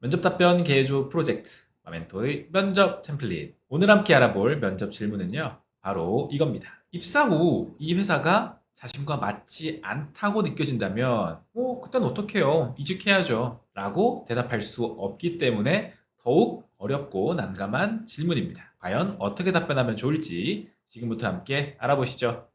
면접 답변 개조 프로젝트 마멘토의 면접 템플릿. 오늘 함께 알아볼 면접 질문은요, 바로 이겁니다. 입사 후 이 회사가 자신과 맞지 않다고 느껴진다면 그땐 어떡해요? 이직해야죠 라고 대답할 수 없기 때문에 더욱 어렵고 난감한 질문입니다. 과연 어떻게 답변하면 좋을지 지금부터 함께 알아보시죠.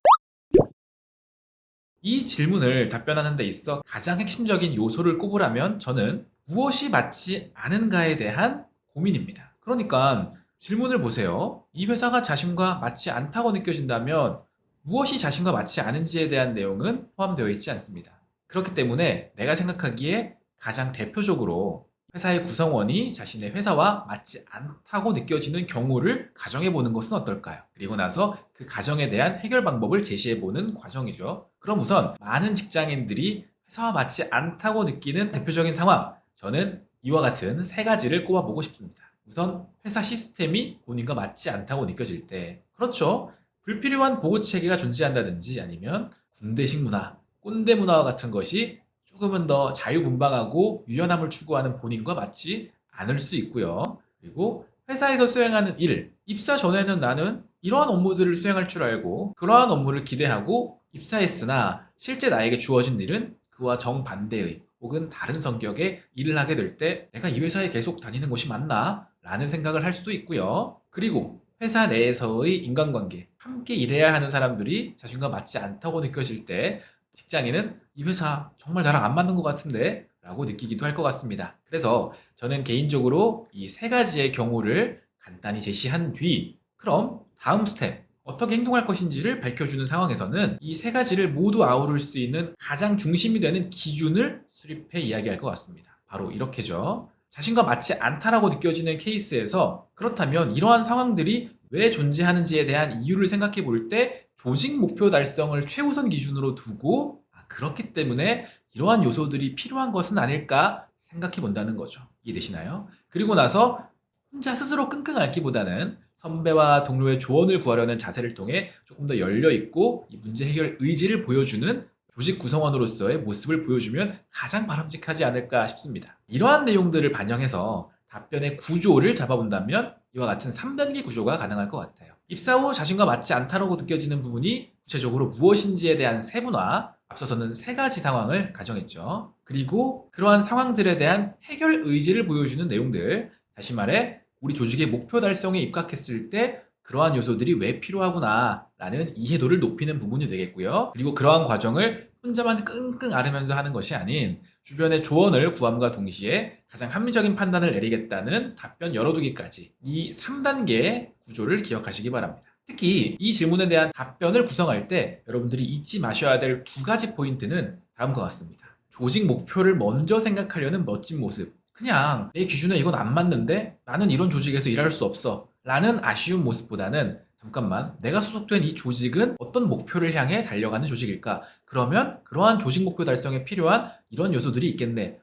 이 질문을 답변하는 데 있어 가장 핵심적인 요소를 꼽으라면 저는 무엇이 맞지 않은가에 대한 고민입니다. 그러니까 질문을 보세요. 이 회사가 자신과 맞지 않다고 느껴진다면 무엇이 자신과 맞지 않은지에 대한 내용은 포함되어 있지 않습니다. 그렇기 때문에 내가 생각하기에 가장 대표적으로 회사의 구성원이 자신의 회사와 맞지 않다고 느껴지는 경우를 가정해 보는 것은 어떨까요? 그리고 나서 그 가정에 대한 해결 방법을 제시해 보는 과정이죠. 그럼 우선 많은 직장인들이 회사와 맞지 않다고 느끼는 대표적인 상황, 저는 이와 같은 세 가지를 꼽아보고 싶습니다. 우선 회사 시스템이 본인과 맞지 않다고 느껴질 때, 그렇죠. 불필요한 보고 체계가 존재한다든지 아니면 군대식 문화, 꼰대 문화와 같은 것이 조금은 더 자유분방하고 유연함을 추구하는 본인과 맞지 않을 수 있고요. 그리고 회사에서 수행하는 일, 입사 전에는 나는 이러한 업무들을 수행할 줄 알고 그러한 업무를 기대하고 입사했으나 실제 나에게 주어진 일은 그와 정반대의 혹은 다른 성격의 일을 하게 될 때 내가 이 회사에 계속 다니는 것이 맞나? 라는 생각을 할 수도 있고요. 그리고 회사 내에서의 인간관계, 함께 일해야 하는 사람들이 자신과 맞지 않다고 느껴질 때 직장인은 이 회사 정말 나랑 안 맞는 것 같은데 라고 느끼기도 할 것 같습니다. 그래서 저는 개인적으로 이 세 가지의 경우를 간단히 제시한 뒤 그럼 다음 스텝 어떻게 행동할 것인지를 밝혀주는 상황에서는 이 세 가지를 모두 아우를 수 있는 가장 중심이 되는 기준을 수립해 이야기할 것 같습니다. 바로 이렇게죠. 자신과 맞지 않다라고 느껴지는 케이스에서 그렇다면 이러한 상황들이 왜 존재하는지에 대한 이유를 생각해 볼 때 조직 목표 달성을 최우선 기준으로 두고 그렇기 때문에 이러한 요소들이 필요한 것은 아닐까 생각해 본다는 거죠. 이해되시나요? 그리고 나서 혼자 스스로 끙끙 앓기보다는 선배와 동료의 조언을 구하려는 자세를 통해 조금 더 열려있고 이 문제 해결 의지를 보여주는 조직 구성원으로서의 모습을 보여주면 가장 바람직하지 않을까 싶습니다. 이러한 내용들을 반영해서 답변의 구조를 잡아본다면 이와 같은 3단계 구조가 가능할 것 같아요. 입사 후 자신과 맞지 않다고 느껴지는 부분이 구체적으로 무엇인지에 대한 세분화, 앞서서는 세 가지 상황을 가정했죠. 그리고 그러한 상황들에 대한 해결 의지를 보여주는 내용들, 다시 말해 우리 조직의 목표 달성에 입각했을 때 그러한 요소들이 왜 필요하구나 라는 이해도를 높이는 부분이 되겠고요. 그리고 그러한 과정을 혼자만 끙끙 앓으면서 하는 것이 아닌 주변의 조언을 구함과 동시에 가장 합리적인 판단을 내리겠다는 답변 열어두기까지 이 3단계의 구조를 기억하시기 바랍니다. 특히 이 질문에 대한 답변을 구성할 때 여러분들이 잊지 마셔야 될 두 가지 포인트는 다음과 같습니다. 조직 목표를 먼저 생각하려는 멋진 모습. 그냥 내 기준에 이건 안 맞는데 나는 이런 조직에서 일할 수 없어 라는 아쉬운 모습보다는 잠깐만 내가 소속된 이 조직은 어떤 목표를 향해 달려가는 조직일까? 그러면 그러한 조직 목표 달성에 필요한 이런 요소들이 있겠네.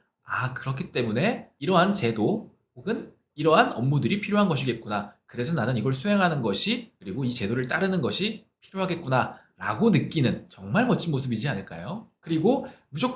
그렇기 때문에 이러한 제도 혹은 이러한 업무들이 필요한 것이겠구나. 그래서 나는 이걸 수행하는 것이 그리고 이 제도를 따르는 것이 필요하겠구나 라고 느끼는 정말 멋진 모습이지 않을까요? 그리고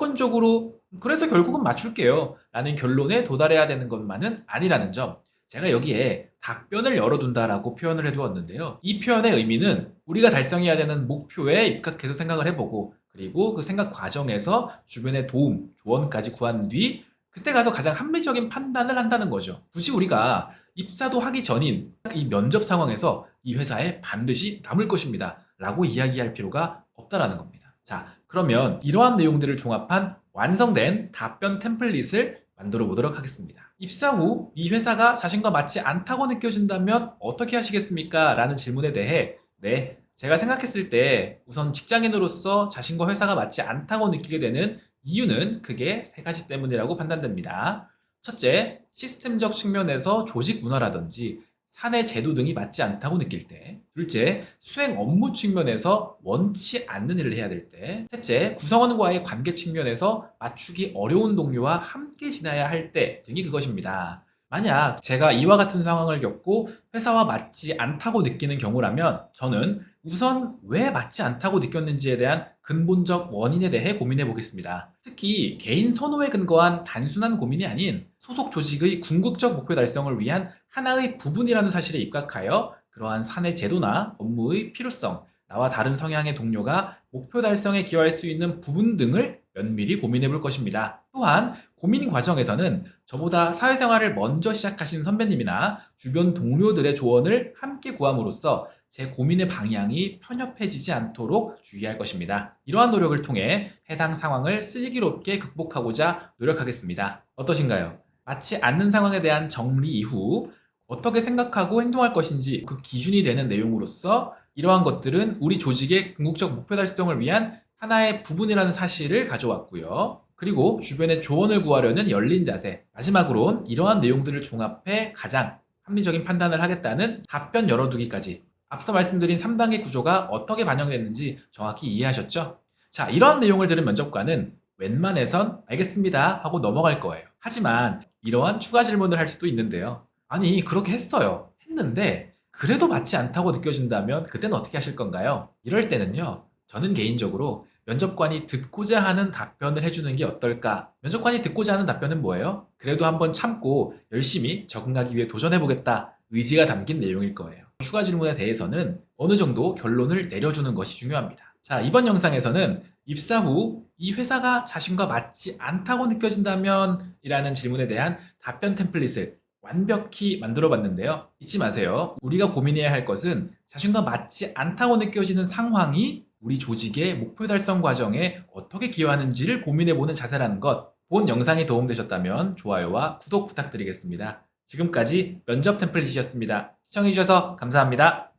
무조건적으로 그래서 결국은 맞출게요 라는 결론에 도달해야 되는 것만은 아니라는 점, 제가 여기에 답변을 열어둔다라고 표현을 해두었는데요. 이 표현의 의미는 우리가 달성해야 되는 목표에 입각해서 생각을 해보고 그리고 그 생각 과정에서 주변의 도움, 조언까지 구한 뒤 그때 가서 가장 합리적인 판단을 한다는 거죠. 굳이 우리가 입사도 하기 전인 이 면접 상황에서 이 회사에 반드시 남을 것입니다 라고 이야기할 필요가 없다라는 겁니다. 자, 그러면 이러한 내용들을 종합한 완성된 답변 템플릿을 만들어 보도록 하겠습니다. 입사 후 이 회사가 자신과 맞지 않다고 느껴진다면 어떻게 하시겠습니까? 라는 질문에 대해 제가 생각했을 때 우선 직장인으로서 자신과 회사가 맞지 않다고 느끼게 되는 이유는 크게 세 가지 때문이라고 판단됩니다. 첫째, 시스템적 측면에서 조직 문화라든지 사내 제도 등이 맞지 않다고 느낄 때. 둘째, 수행 업무 측면에서 원치 않는 일을 해야 될 때. 셋째, 구성원과의 관계 측면에서 맞추기 어려운 동료와 함께 지내야 할 때 등이 그것입니다. 만약 제가 이와 같은 상황을 겪고 회사와 맞지 않다고 느끼는 경우라면 저는 우선 왜 맞지 않다고 느꼈는지에 대한 근본적 원인에 대해 고민해 보겠습니다. 특히 개인 선호에 근거한 단순한 고민이 아닌 소속 조직의 궁극적 목표 달성을 위한 하나의 부분이라는 사실에 입각하여 그러한 사내 제도나 업무의 필요성, 나와 다른 성향의 동료가 목표 달성에 기여할 수 있는 부분 등을 면밀히 고민해 볼 것입니다. 또한 고민 과정에서는 저보다 사회생활을 먼저 시작하신 선배님이나 주변 동료들의 조언을 함께 구함으로써 제 고민의 방향이 편협해지지 않도록 주의할 것입니다. 이러한 노력을 통해 해당 상황을 슬기롭게 극복하고자 노력하겠습니다. 어떠신가요? 맞지 않는 상황에 대한 정리 이후 어떻게 생각하고 행동할 것인지 그 기준이 되는 내용으로서 이러한 것들은 우리 조직의 궁극적 목표 달성을 위한 하나의 부분이라는 사실을 가져왔고요. 그리고 주변의 조언을 구하려는 열린 자세. 마지막으론 이러한 내용들을 종합해 가장 합리적인 판단을 하겠다는 답변 열어두기까지. 앞서 말씀드린 3단계 구조가 어떻게 반영됐는지 정확히 이해하셨죠? 자, 이러한 내용을 들은 면접관은 웬만해선 알겠습니다 하고 넘어갈 거예요. 하지만 이러한 추가 질문을 할 수도 있는데요. 아니, 그렇게 했어요. 했는데 그래도 맞지 않다고 느껴진다면 그때는 어떻게 하실 건가요? 이럴 때는요. 저는 개인적으로 면접관이 듣고자 하는 답변을 해주는 게 어떨까? 면접관이 듣고자 하는 답변은 뭐예요? 그래도 한번 참고 열심히 적응하기 위해 도전해보겠다. 의지가 담긴 내용일 거예요. 추가 질문에 대해서는 어느 정도 결론을 내려주는 것이 중요합니다. 자, 이번 영상에서는 입사 후 이 회사가 자신과 맞지 않다고 느껴진다면 이라는 질문에 대한 답변 템플릿을 완벽히 만들어 봤는데요. 잊지 마세요. 우리가 고민해야 할 것은 자신과 맞지 않다고 느껴지는 상황이 우리 조직의 목표 달성 과정에 어떻게 기여하는지를 고민해 보는 자세라는 것. 본 영상이 도움되셨다면 좋아요와 구독 부탁드리겠습니다. 지금까지 면접 템플릿이었습니다. 시청해주셔서 감사합니다.